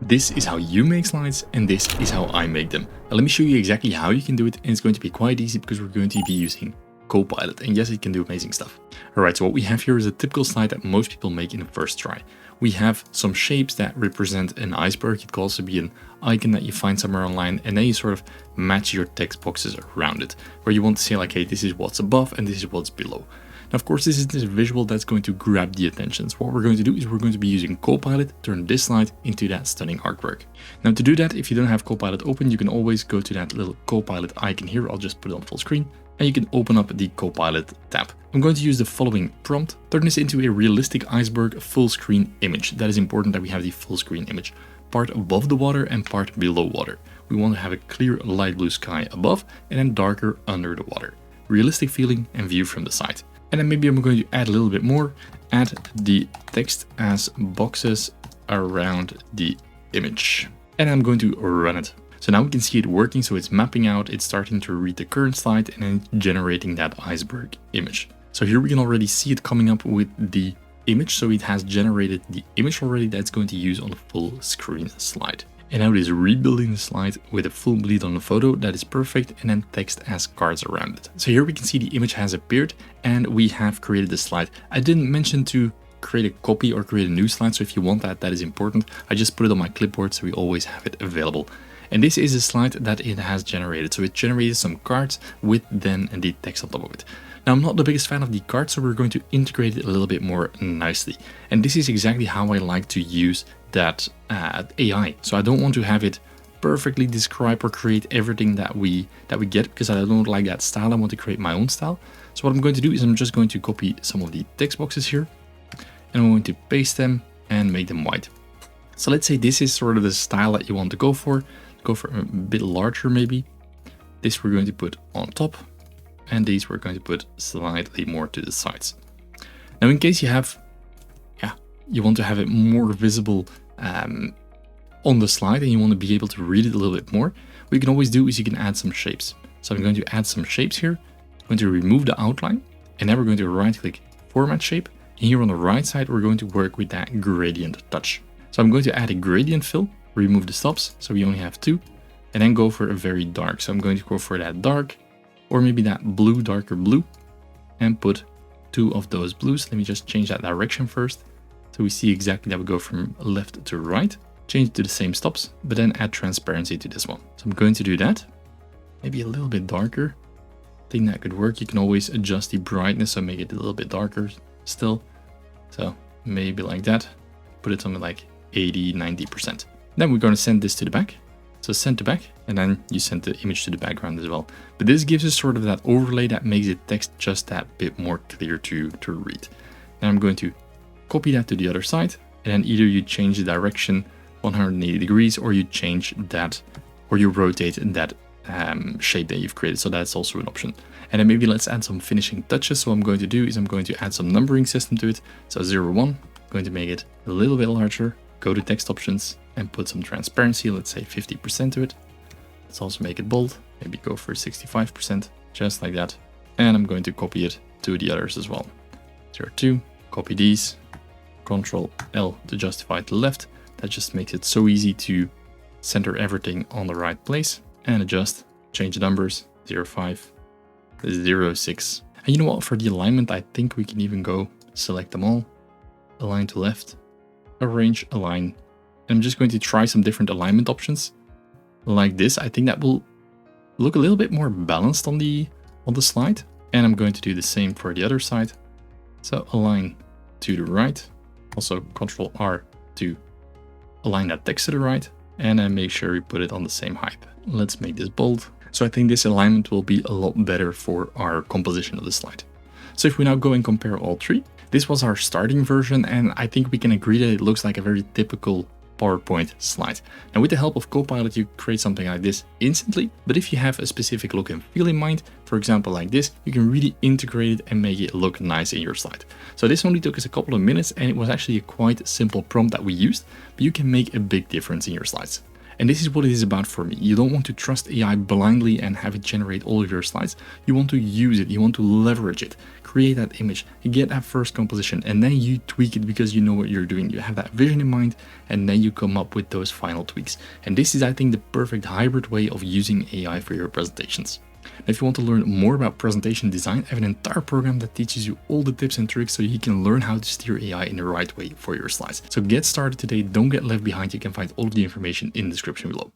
this is how you make slides and this is how I make them. Now let me show you exactly how you can do it, and it's going to be quite easy because we're going to be using COPILOT, and yes, it can do amazing stuff. Alright, so what we have here is a typical slide that most people make in the first try. We have some shapes that represent an iceberg. It could also be an icon that you find somewhere online, and then you sort of match your text boxes around it, where you want to say like, hey, this is what's above and this is what's below. Now, of course, this is this visual that's going to grab the attention. So what we're going to do is we're going to be using COPILOT to turn this slide into that stunning artwork. Now, to do that, if you don't have COPILOT open, you can always go to that little COPILOT icon here. I'll just put it on full screen, and you can open up the COPILOT tab. I'm going to use the following prompt: turn this into a realistic iceberg full screen image. That is important that we have the full screen image. Part above the water and part below water. We want to have a clear light blue sky above and then darker under the water. Realistic feeling and view from the side. And then maybe I'm going to add a little bit more, add the text as boxes around the image. And I'm going to run it. So now we can see it working, so it's mapping out, it's starting to read the current slide and then generating that iceberg image. So here we can already see it coming up with the image, so it has generated the image already that's going to use on the full screen slide. And now it is rebuilding the slide with a full bleed on the photo that is perfect, and then text as cards around it. So here we can see the image has appeared and we have created the slide. I didn't mention to create a copy or create a new slide, so if you want that, that is important. I just put it on my clipboard so we always have it available. And this is a slide that it has generated. So it generated some cards with then the text on top of it. Now, I'm not the biggest fan of the cards, so we're going to integrate it a little bit more nicely. And this is exactly how I like to use that AI. So I don't want to have it perfectly describe or create everything that we get, because I don't like that style. I want to create my own style. So what I'm going to do is I'm just going to copy some of the text boxes here, and I'm going to paste them and make them white. So let's say this is sort of the style that you want to go for. Go for a bit larger maybe. This we're going to put on top, and these we're going to put slightly more to the sides. Now, in case you want to have it more visible on the slide and you want to be able to read it a little bit more, what you can always do is you can add some shapes. So I'm going to add some shapes here. I'm going to remove the outline, and then we're going to right click format shape. And here on the right side, we're going to work with that gradient touch. So I'm going to add a gradient fill, remove the stops, so we only have two, and then go for a very dark. So I'm going to go for that dark, or maybe that blue, darker blue, and put two of those blues. Let me just change that direction first. So we see exactly that we go from left to right, change to the same stops, but then add transparency to this one. So I'm going to do that, maybe a little bit darker. I think that could work. You can always adjust the brightness, so make it a little bit darker still. So maybe like that, put it something like 80, 90%. Then we're going to send this to the back. So send to back, and then you send the image to the background as well. But this gives us sort of that overlay that makes the text just that bit more clear to read. Now I'm going to copy that to the other side, and then either you change the direction 180 degrees, or you change that, or you rotate that shape that you've created. So that's also an option. And then maybe let's add some finishing touches. So what I'm going to do is I'm going to add some numbering system to it. So 0, 1, I'm going to make it a little bit larger, go to text options and put some transparency, let's say 50% to it. Let's also make it bold, maybe go for 65%, just like that. And I'm going to copy it to the others as well. 0, 2, copy these, Control L to justify to the left. That just makes it so easy to center everything on the right place, and adjust, change the numbers, 0, 5, 0, 6. And you know what, for the alignment, I think we can even go select them all, align to left, arrange, align. And I'm just going to try some different alignment options like this. I think that will look a little bit more balanced on the slide. And I'm going to do the same for the other side. So align to the right, also Control R to align that text to the right, and then make sure we put it on the same height. Let's make this bold. So I think this alignment will be a lot better for our composition of the slide. So if we now go and compare all three, this was our starting version, and I think we can agree that it looks like a very typical PowerPoint slide. Now, with the help of COPILOT, you create something like this instantly, but if you have a specific look and feel in mind, for example like this, you can really integrate it and make it look nice in your slide. So this only took us a couple of minutes, and it was actually a quite simple prompt that we used, but you can make a big difference in your slides. And this is what it is about for me. You don't want to trust AI blindly and have it generate all of your slides. You want to use it, you want to leverage it, create that image, get that first composition, and then you tweak it because you know what you're doing. You have that vision in mind, and then you come up with those final tweaks. And this is, I think, the perfect hybrid way of using AI for your presentations. Now, if you want to learn more about presentation design, I have an entire program that teaches you all the tips and tricks so you can learn how to steer AI in the right way for your slides. So get started today, don't get left behind. You can find all of the information in the description below.